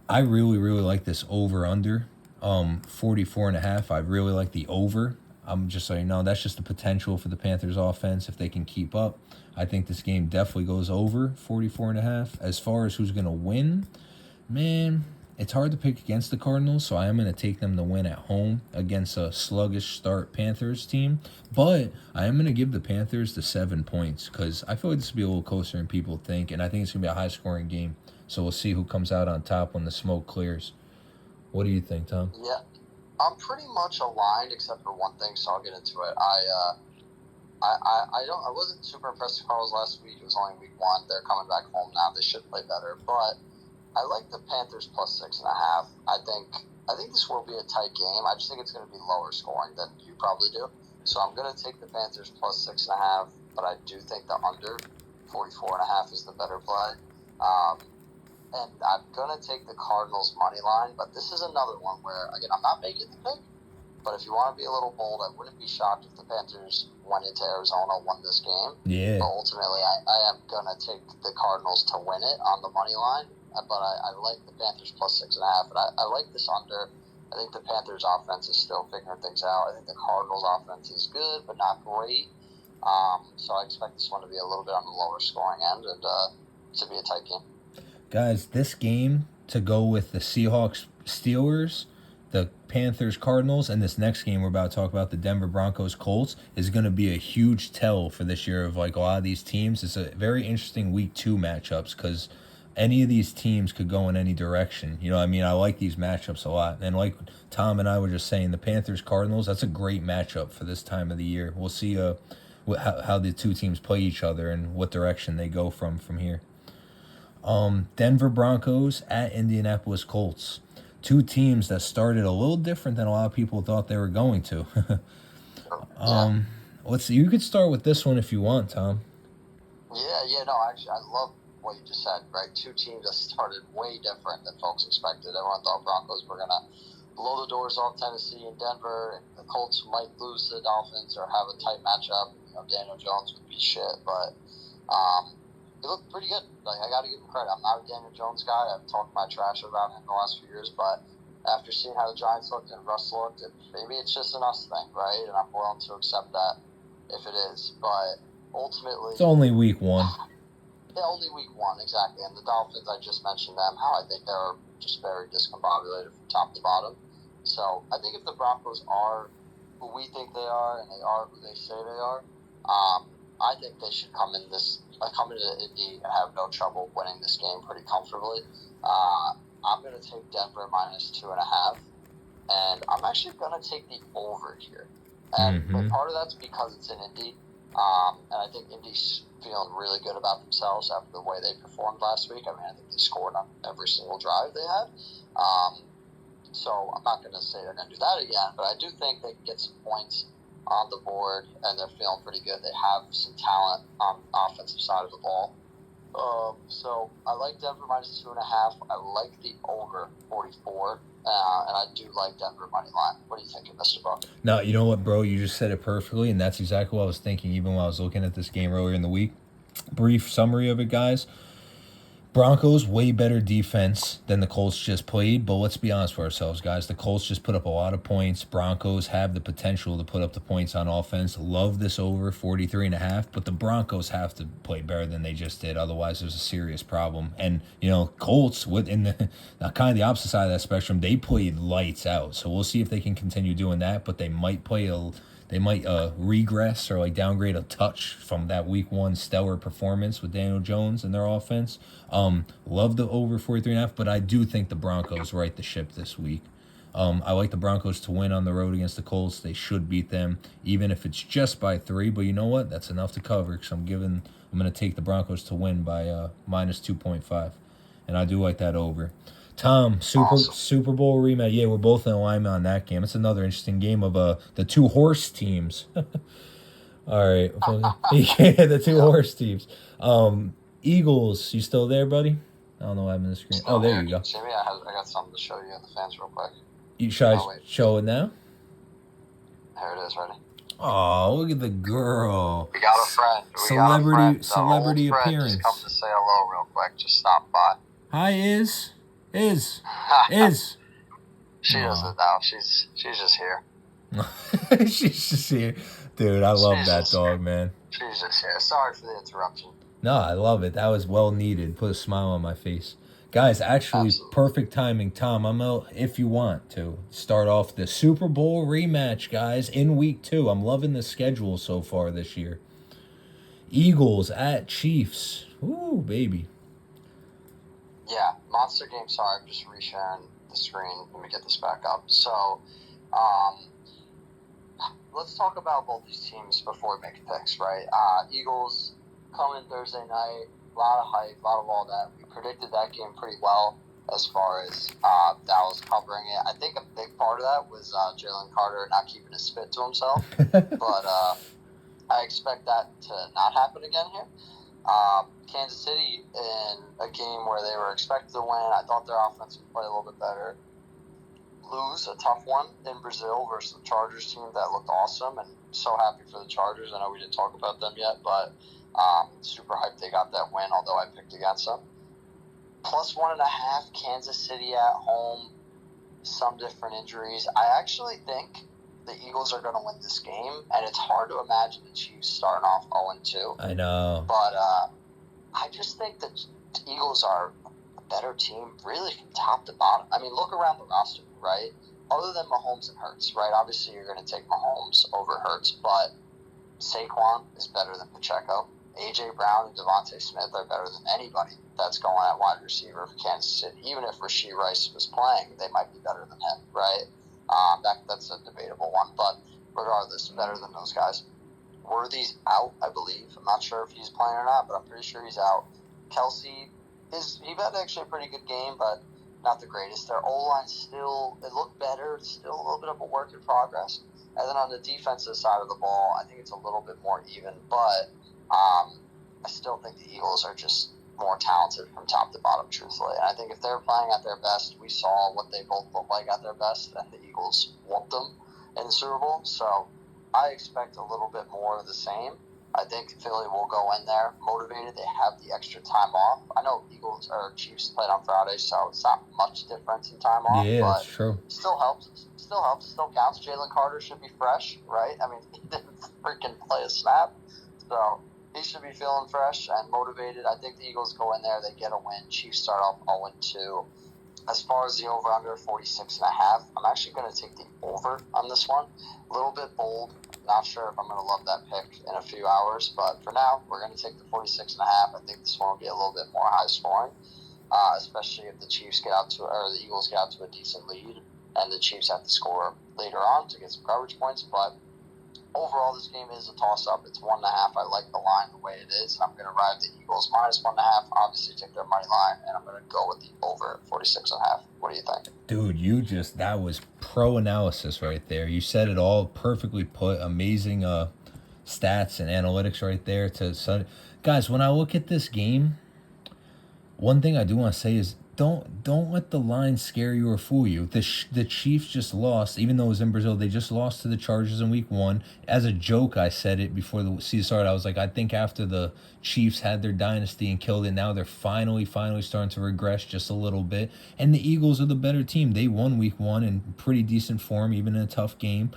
Speaker 1: I really, really like this over-under, 44.5. I really like the over. I'm just saying, no, that's just the potential for the Panthers offense if they can keep up. I think this game definitely goes over 44.5. As far as who's going to win, man, it's hard to pick against the Cardinals, so I am going to take them to win at home against a sluggish start Panthers team. But I am going to give the Panthers the 7 points because I feel like this will be a little closer than people think, and I think it's going to be a high-scoring game. So we'll see who comes out on top when the smoke clears. What do you think, Tom?
Speaker 2: Yeah, I'm pretty much aligned except for one thing, so I'll get into it. I wasn't super impressed with Cardinals last week. It was only week 1. They're coming back home now. They should play better, but I like the Panthers plus 6.5. I think this will be a tight game. I just think it's going to be lower scoring than you probably do. So I'm going to take the Panthers plus 6.5, but I do think the under 44.5 is the better play. And I'm going to take the Cardinals money line, but this is another one where, again, I'm not making the pick, but if you want to be a little bold, I wouldn't be shocked if the Panthers went into Arizona, won this game.
Speaker 1: Yeah.
Speaker 2: But ultimately, I am going to take the Cardinals to win it on the money line. But I like the Panthers plus 6.5, and I like this under. I think the Panthers offense is still figuring things out. I think the Cardinals offense is good, but not great. So I expect this one to be a little bit on the lower scoring end and to be a tight game.
Speaker 1: Guys, this game to go with the Seahawks Steelers, the Panthers Cardinals, and this next game we're about to talk about, the Denver Broncos Colts, is going to be a huge tell for this year of like a lot of these teams. It's a very interesting week 2 matchups because any of these teams could go in any direction. I like these matchups a lot. And like Tom and I were just saying, the Panthers-Cardinals, that's a great matchup for this time of the year. We'll see how the two teams play each other and what direction they go from here. Denver Broncos at Indianapolis Colts. Two teams that started a little different than a lot of people thought they were going to.
Speaker 2: Yeah.
Speaker 1: Let's see. You could start with this one if you want, Tom.
Speaker 2: Yeah, no, actually, I love what you just said, right? Two teams that started way different than folks expected. Everyone thought Broncos were going to blow the doors off Tennessee and Denver, and the Colts might lose to the Dolphins or have a tight matchup. Daniel Jones would be shit, but he looked pretty good. Like, I got to give him credit. I'm not a Daniel Jones guy. I've talked my trash about him the last few years, but after seeing how the Giants looked and Russ looked, maybe it's just an us thing, right? And I'm willing to accept that if it is, but ultimately,
Speaker 1: it's only week 1.
Speaker 2: Yeah, only week 1, exactly. And the Dolphins, I just mentioned them, how I think they're just very discombobulated from top to bottom. So I think if the Broncos are who we think they are and they are who they say they are, I think they should come into Indy and have no trouble winning this game pretty comfortably. I'm going to take Denver minus 2.5, and I'm actually going to take the over here. And part of that's because it's in Indy. And I think Indy's feeling really good about themselves after the way they performed last week. I mean, I think they scored on every single drive they had. So I'm not going to say they're going to do that again, but I do think they can get some points on the board, and they're feeling pretty good. They have some talent on the offensive side of the ball. So I like Denver minus 2.5. I like the over 44. And I do like Denver money line. What are you thinking, Mr. Buck?
Speaker 1: No, you know what, bro? You just said it perfectly, and that's exactly what I was thinking even while I was looking at this game earlier in the week. Brief summary of it, guys. Broncos, way better defense than the Colts just played, but let's be honest with ourselves, guys. The Colts just put up a lot of points. Broncos have the potential to put up the points on offense. Love this over 43.5, but the Broncos have to play better than they just did. Otherwise, there's a serious problem. And, Colts, in the kind of the opposite side of that spectrum, they played lights out. So we'll see if they can continue doing that, but they might regress or downgrade a touch from that week 1 stellar performance with Daniel Jones and their offense. Love the over 43.5, but I do think the Broncos right the ship this week. I like the Broncos to win on the road against the Colts. They should beat them, even if it's just by 3. But you know what? That's enough to cover, because I'm going to take the Broncos to win by minus 2.5, and I do like that over. Tom, Super Bowl rematch. Yeah, we're both in alignment on that game. It's another interesting game of the two horse teams. All right. Yeah, the two horse teams. Eagles, you still there, buddy? I don't know what happened to the screen. Oh, there you go.
Speaker 2: Jimmy, I got something to show you and the fans real quick.
Speaker 1: Should I show it now?
Speaker 2: Here it is, ready?
Speaker 1: Oh, look at the girl.
Speaker 2: We got a friend.
Speaker 1: Celebrity appearance.
Speaker 2: Just come to say hello real quick. Just stop by.
Speaker 1: Hi, Is.
Speaker 2: She doesn't know. She's just here.
Speaker 1: She's just here. Dude, I love that dog, man.
Speaker 2: She's just here. Sorry for the interruption.
Speaker 1: No, I love it. That was well needed. Put a smile on my face. Guys, actually, perfect timing. Tom, I'm out if you want to start off the Super Bowl rematch, guys, in week 2. I'm loving the schedule so far this year. Eagles at Chiefs. Ooh, baby.
Speaker 2: Yeah, monster game. Sorry, I'm just resharing the screen. Let me get this back up. So, let's talk about both these teams before we make picks, right? Eagles coming Thursday night. A lot of hype, a lot of all that. We predicted that game pretty well as far as Dallas covering it. I think a big part of that was Jalen Carter not keeping his spit to himself. But I expect that to not happen again here. Kansas City, in a game where they were expected to win, I thought their offense would play a little bit better. Lose a tough one in Brazil versus the Chargers team that looked awesome, and so happy for the Chargers. I know we didn't talk about them yet, but super hyped they got that win, although I picked against them. Plus 1.5, Kansas City at home, some different injuries. I actually think the Eagles are going to win this game, and it's hard to imagine the Chiefs starting off 0-2.
Speaker 1: I know.
Speaker 2: But I just think that the Eagles are a better team, really, from top to bottom. I mean, look around the roster, right? Other than Mahomes and Hurts, right? Obviously, you're going to take Mahomes over Hurts, but Saquon is better than Pacheco. A.J. Brown and Devontae Smith are better than anybody that's going at wide receiver for Kansas City. Even if Rashee Rice was playing, they might be better than him, right? That's a debatable one, but regardless, better than those guys. Worthy's out, I believe. I'm not sure if he's playing or not, but I'm pretty sure he's out. Kelsey, he had actually a pretty good game, but not the greatest. Their O-line still, it looked better. It's still a little bit of a work in progress. And then on the defensive side of the ball, I think it's a little bit more even, but I still think the Eagles are just more talented from top to bottom, truthfully. And I think if they're playing at their best, we saw what they both look like at their best, and the Eagles whooped them in the Super Bowl. So I expect a little bit more of the same. I think Philly will go in there motivated. They have the extra time off. I know Eagles or Chiefs played on Friday, so it's not much difference in time off.
Speaker 1: Yeah,
Speaker 2: but
Speaker 1: that's true.
Speaker 2: Still helps. Still counts. Jalen Carter should be fresh, right? I mean, he didn't freaking play a snap, so he should be feeling fresh and motivated. I think the Eagles go in there, they get a win. Chiefs start off 0-2. As far as the over-under 46.5, I'm actually going to take the over on this one. A little bit bold. Not sure if I'm going to love that pick in a few hours, but for now, we're going to take the 46.5. I think this one will be a little bit more high scoring, especially if the Chiefs get out to, or the Eagles get out to a decent lead, and the Chiefs have to score later on to get some coverage points. But overall, this game is a toss-up. It's 1.5. I like the line the way it is. I'm going to ride the Eagles minus 1.5. Obviously, take their money line, and I'm going to go with the over at 46.5. What do you think?
Speaker 1: Dude, that was pro analysis right there. You said it all perfectly put. Amazing stats and analytics right there. Guys, when I look at this game, one thing I do want to say is don't let the line scare you or fool you. The Chiefs just lost, even though it was in Brazil. They just lost to the Chargers in Week 1. As a joke, I said it before the season started. I was like, I think after the Chiefs had their dynasty and killed it, now they're finally starting to regress just a little bit. And the Eagles are the better team. They won Week 1 in pretty decent form, even in a tough game.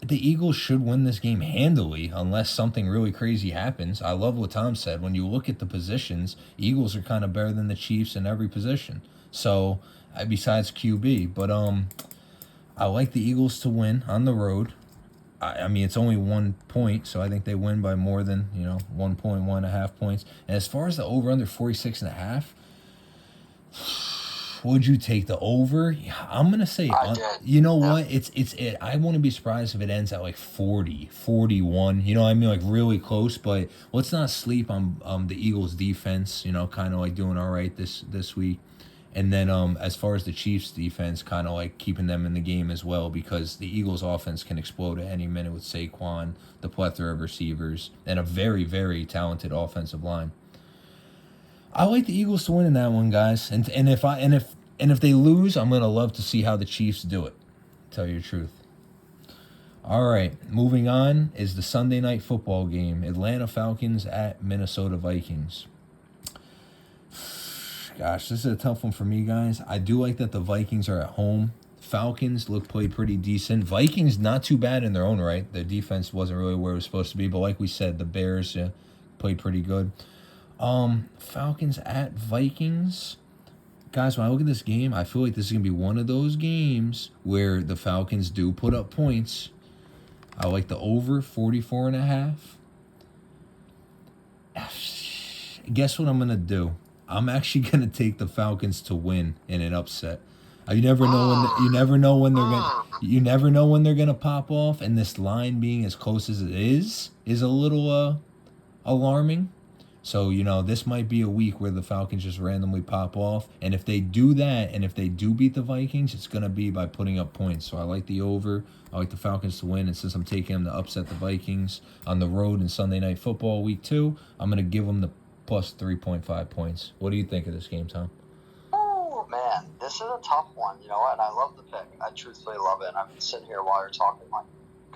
Speaker 1: The Eagles should win this game handily unless something really crazy happens. I love what Tom said. When you look at the positions, Eagles are kind of better than the Chiefs in every position. So, besides QB. But I like the Eagles to win on the road. I mean, it's only 1 point, so I think they win by more than, 1 point, 1.5 points. And as far as the over-under 46.5, would you take the over? I'm going to say, you know what? I wouldn't be surprised if it ends at like 40, 41. You know what I mean? Like really close, but let's not sleep on the Eagles defense, kind of like doing all right this week. And then as far as the Chiefs defense, kind of like keeping them in the game as well, because the Eagles offense can explode at any minute with Saquon, the plethora of receivers, and a very, very talented offensive line. I like the Eagles to win in that one, guys. And if they lose, I'm gonna love to see how the Chiefs do it. Tell you the truth. All right, moving on is the Sunday night football game: Atlanta Falcons at Minnesota Vikings. Gosh, this is a tough one for me, guys. I do like that the Vikings are at home. Falcons played pretty decent. Vikings not too bad in their own right. Their defense wasn't really where it was supposed to be, but like we said, the Bears played pretty good. Falcons at Vikings. Guys, when I look at this game, I feel like this is going to be one of those games where the Falcons do put up points. I like the over 44.5. Guess what I'm going to do? I'm actually going to take the Falcons to win in an upset. You never know when they're going to pop off, and this line being as close as it is a little alarming. So, this might be a week where the Falcons just randomly pop off. And if they do that, and if they do beat the Vikings, it's going to be by putting up points. So I like the over. I like the Falcons to win. And since I'm taking them to upset the Vikings on the road in Sunday Night Football Week 2, I'm going to give them the plus 3.5 points. What do you think of this game, Tom?
Speaker 2: Oh, man. This is a tough one. You know what? And I love the pick. I truthfully love it. And I've been sitting here while you're talking, like,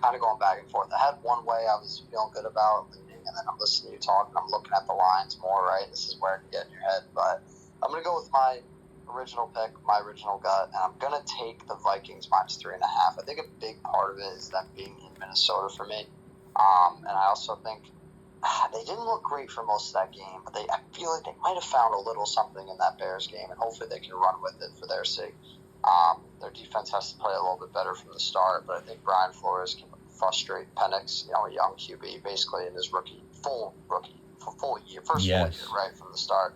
Speaker 2: kind of going back and forth. I had one way I was feeling good about, and then I'm listening to you talk, and I'm looking at the lines more, right? This is where it can get in your head. But I'm going to go with my original pick, my original gut, and I'm going to take the Vikings minus 3.5. I think a big part of it is them being in Minnesota for me. And I also think they didn't look great for most of that game, but I feel like they might have found a little something in that Bears game, and hopefully they can run with it for their sake. Their defense has to play a little bit better from the start, but I think Brian Flores can frustrate Penix, a young QB, basically in his full year, full year, right from the start.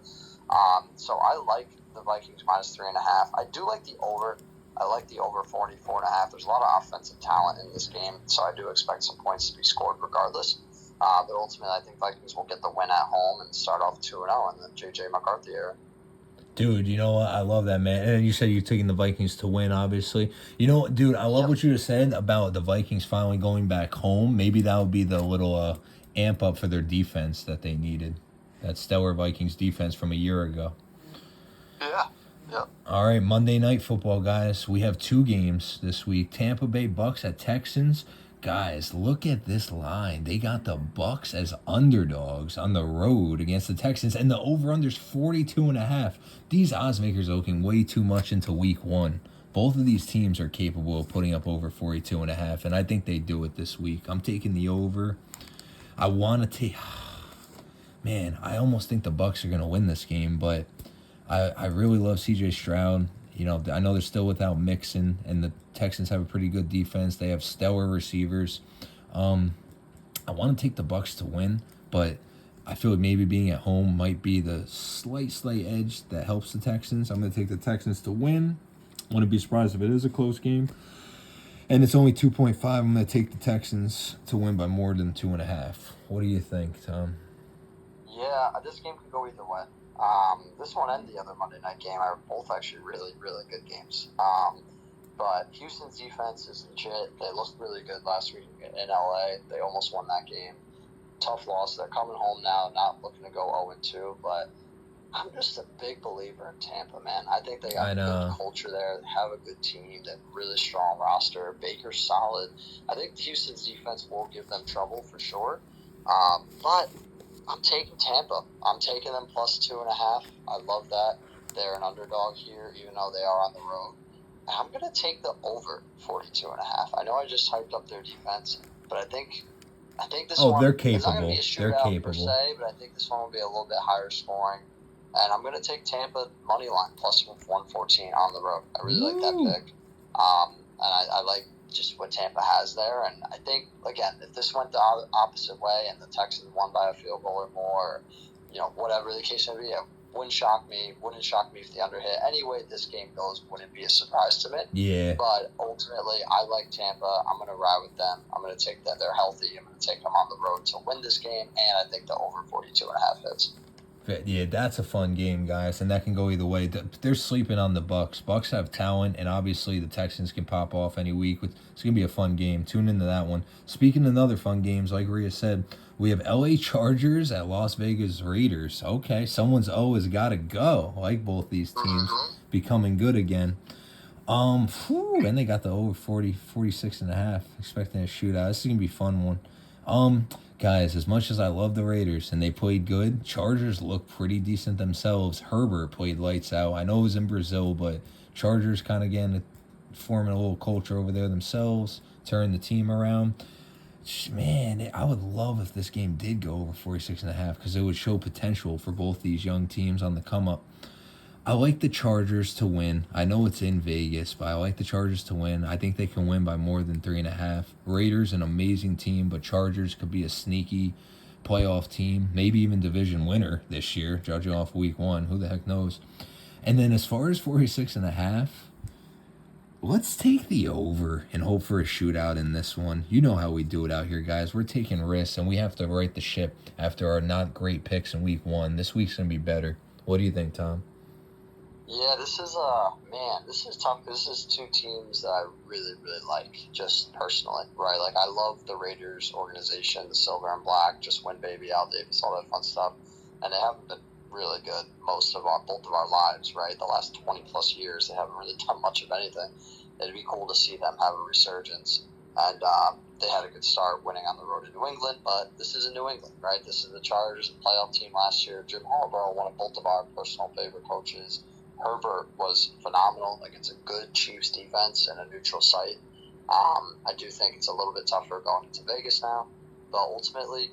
Speaker 2: So I like the Vikings minus 3.5. I do like the over. I like the over 44.5. There's a lot of offensive talent in this game, so I do expect some points to be scored regardless. But ultimately, I think Vikings will get the win at home and start off 2-0 in the J.J. McCarthy era.
Speaker 1: Dude, you know what? I love that, man. And you said you're taking the Vikings to win, obviously. You know, dude, I love what you just said about the Vikings finally going back home. Maybe that would be the little amp up for their defense that they needed. That stellar Vikings defense from a year ago.
Speaker 2: Yeah.
Speaker 1: All right, Monday Night Football, guys. We have 2 games this week. Tampa Bay Bucks at Texans. Guys, look at this line. They got the Bucks as underdogs on the road against the Texans, and the over-under's 42.5. These odds makers are looking way too much into week 1. Both of these teams are capable of putting up over 42.5, and I think they do it this week. I'm taking the over. I want to take... Man, I almost think the Bucks are going to win this game, but I really love C.J. Stroud. You know, I know they're still without Mixon, and the Texans have a pretty good defense. They have stellar receivers. I want to take the Bucks to win, but I feel like maybe being at home might be the slight edge that helps the Texans. I'm going to take the Texans to win. Wouldn't be surprised if it is a close game. And it's only 2.5. I'm going to take the Texans to win by more than 2.5. What do you think, Tom?
Speaker 2: Yeah, this game could go either way. This one and the other Monday night game are both actually really, really good games. But Houston's defense is legit. They looked really good last week in LA. They almost won that game. Tough loss. They're coming home now, not looking to go 0-2, but I'm just a big believer in Tampa, man. I think they got a good culture there. They have a good team. They have a really strong roster. Baker's solid. I think Houston's defense will give them trouble for sure. But I'm taking Tampa. I'm taking them plus 2.5. I love that. They're an underdog here, even though they are on the road. And I'm going to take the over 42.5. I know I just hyped up their defense, but I think this one
Speaker 1: they're capable.
Speaker 2: It's not going to be a shootout per se, but I think this one will be a little bit higher scoring. And I'm going to take Tampa money line plus 114 on the road. I really like that pick. And I like just what Tampa has there. And I think, again, if this went the opposite way and the Texans won by a field goal or more, or, whatever the case may be, it wouldn't shock me. Wouldn't shock me if the under hit. Any way this game goes wouldn't be a surprise to me.
Speaker 1: Yeah.
Speaker 2: But ultimately, I like Tampa. I'm going to ride with them. I'm going to take that they're healthy. I'm going to take them on the road to win this game. And I think the over 42.5 hits.
Speaker 1: Yeah, that's a fun game, guys, and that can go either way. They're sleeping on the Bucks. Bucks have talent, and obviously the Texans can pop off any week. It's going to be a fun game. Tune into that one. Speaking of other fun games, like Rhea said, we have L.A. Chargers at Las Vegas Raiders. Okay, someone's O has got to go. I like both these teams becoming good again. And they got the over 46.5. Expecting a shootout. This is going to be a fun one. Guys, as much as I love the Raiders and they played good, Chargers look pretty decent themselves. Herbert played lights out. I know it was in Brazil, but Chargers kind of again forming a little culture over there themselves, turning the team around. Man, I would love if this game did go over 46.5 because it would show potential for both these young teams on the come up. I like the Chargers to win. I know it's in Vegas, but I like the Chargers to win. I think they can win by more than 3.5. Raiders, an amazing team, but Chargers could be a sneaky playoff team, maybe even division winner this year, judging off week 1. Who the heck knows? And then as far as 46.5, let's take the over and hope for a shootout in this one. You know how we do it out here, guys. We're taking risks, and we have to right the ship after our not great picks in week 1. This week's going to be better. What do you think, Tom?
Speaker 2: Yeah, this is tough. This is two teams that I really, really like, just personally, right? Like, I love the Raiders organization, the silver and black, just win, baby, Al Davis, all that fun stuff. And they haven't been really good both of our lives, right? The last 20-plus years, they haven't really done much of anything. It'd be cool to see them have a resurgence. And they had a good start winning on the road in New England, but this is in New England, right? This is the Chargers, playoff team last year. Jim Harbaugh, one of both of our personal favorite coaches. Herbert was phenomenal against a good Chiefs defense in a neutral site. I do think it's a little bit tougher going into Vegas now, but ultimately,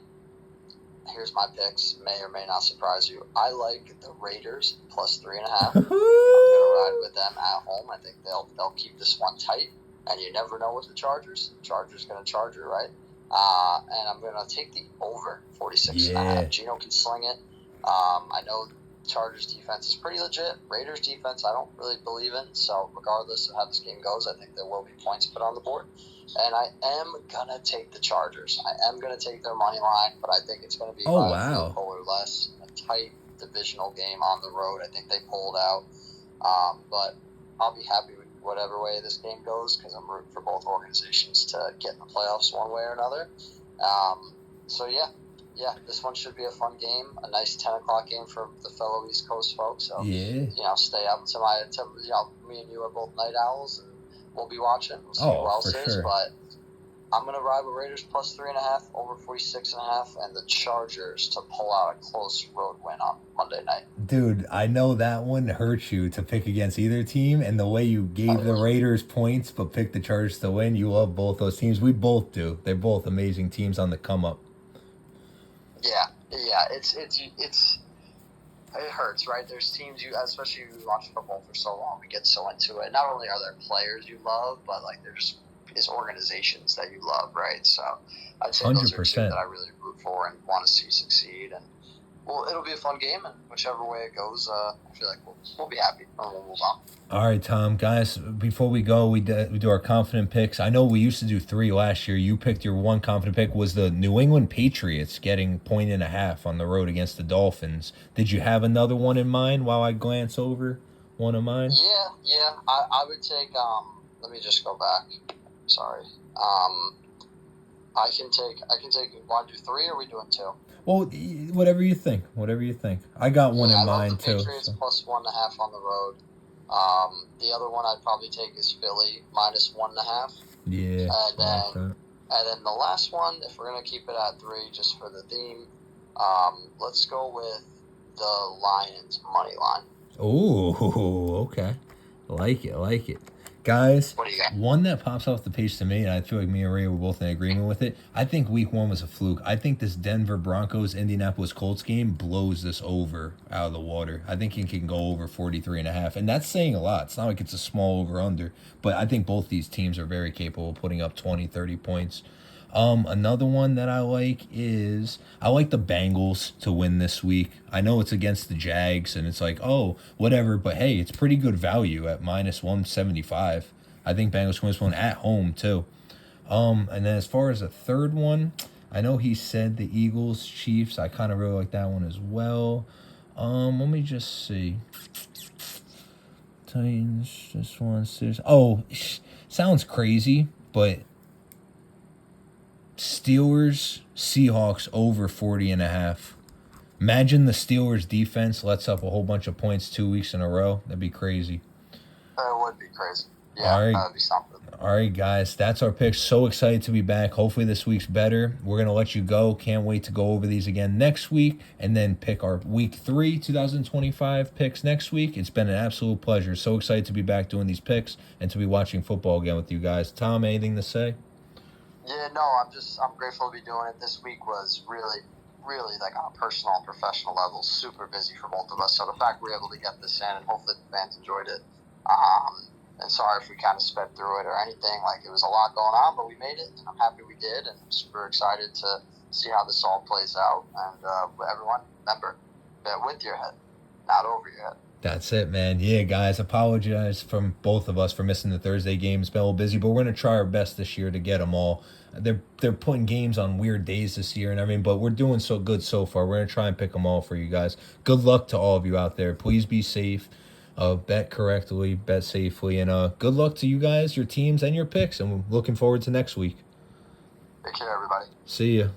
Speaker 2: here's my picks. May or may not surprise you. I like the Raiders plus 3.5. I'm gonna ride with them at home. I think they'll keep this one tight, and you never know with the Chargers. Chargers gonna charge you, right? And I'm gonna take the over 46.5. Geno can sling it. I know Chargers defense is pretty legit. Raiders defense, I don't really believe in. So regardless of how this game goes, I think there will be points put on the board. And I am going to take the Chargers. I am going to take their money line, but I think it's going to be by a field goal or less. A tight divisional game on the road. I think they pulled out. But I'll be happy with whatever way this game goes because I'm rooting for both organizations to get in the playoffs one way or another. So, yeah, this one should be a fun game. A nice 10 o'clock game for the fellow East Coast folks. So, stay up to me and you are both night owls, and we'll be watching. We'll see who else is. Sure. But I'm going to ride with Raiders plus 3.5 over 46.5 and the Chargers to pull out a close road win on Monday night.
Speaker 1: Dude, I know that one hurts you to pick against either team, and the way you gave the Raiders points but picked the Chargers to win, you love both those teams. We both do. They're both amazing teams on the come up.
Speaker 2: Yeah, it hurts, right? There's teams especially you watch football for so long, we get so into it. Not only are there players you love, but like there's organizations that you love, right? So I'd say 100%. Those are two that I really root for and want to see succeed. And well, it'll be a fun game, and whichever way it goes, I feel like we'll be happy and we'll move on.
Speaker 1: All right, Tom, guys, before we go, we do our confident picks. I know we used to do 3 last year. You picked your one confident pick was the New England Patriots getting 1.5 on the road against the Dolphins. Did you have another one in mind while I glance over one of mine?
Speaker 2: Yeah. I would take, let me just go back. Sorry. I can take, want to do 3 or are we doing 2?
Speaker 1: Well, whatever you think. I got one in mind, too.
Speaker 2: Patriots plus 1.5 on the road. The other one I'd probably take is Philly minus 1.5.
Speaker 1: Yeah.
Speaker 2: And then the last one, if we're going to keep it at 3 just for the theme, let's go with the Lions money line.
Speaker 1: Oh, okay. Like it. Guys,
Speaker 2: what do you got?
Speaker 1: One that pops off the page to me, and I feel like me and Ray were both in agreement with it. I think week 1 was a fluke. I think this Denver Broncos Indianapolis Colts game blows this over out of the water. I think it can go over 43.5, and that's saying a lot. It's not like it's a small over under, but I think both these teams are very capable of putting up 20, 30 points. Another one that I like is I like the Bengals to win this week. I know it's against the Jags and it's like, oh, whatever, but hey, it's pretty good value at minus 175. I think Bengals can win this one at home too. And then as far as a third one, I know he said the Eagles, Chiefs. I kind of really like that one as well. Let me just see. Titans, this one. Oh, sounds crazy, but Steelers, Seahawks over 40.5. Imagine the Steelers defense lets up a whole bunch of points 2 weeks in a row. That'd be crazy.
Speaker 2: That would be crazy. Yeah, that'd be something.
Speaker 1: All right, guys, that's our picks. So excited to be back. Hopefully this week's better. We're going to let you go. Can't wait to go over these again next week and then pick our week 3, 2025 picks next week. It's been an absolute pleasure. So excited to be back doing these picks and to be watching football again with you guys. Tom, anything to say?
Speaker 2: Yeah, no, I'm grateful to be doing it. This week was really like on a personal and professional level, super busy for both of us. So the fact we were able to get this in and hopefully the fans enjoyed it. And sorry if we kind of sped through it or anything. Like, it was a lot going on, but we made it, and I'm happy we did, and I'm super excited to see how this all plays out. And everyone, remember, bet with your head, not over your head.
Speaker 1: That's it, man. Yeah, guys, apologize from both of us for missing the Thursday games. Been a little busy, but we're going to try our best this year to get them all. They're putting games on weird days this year and everything, but we're doing so good so far. We're going to try and pick them all for you guys. Good luck to all of you out there. Please be safe. Bet correctly, bet safely, and good luck to you guys, your teams, and your picks. And we're looking forward to next week.
Speaker 2: Take care, everybody.
Speaker 1: See ya.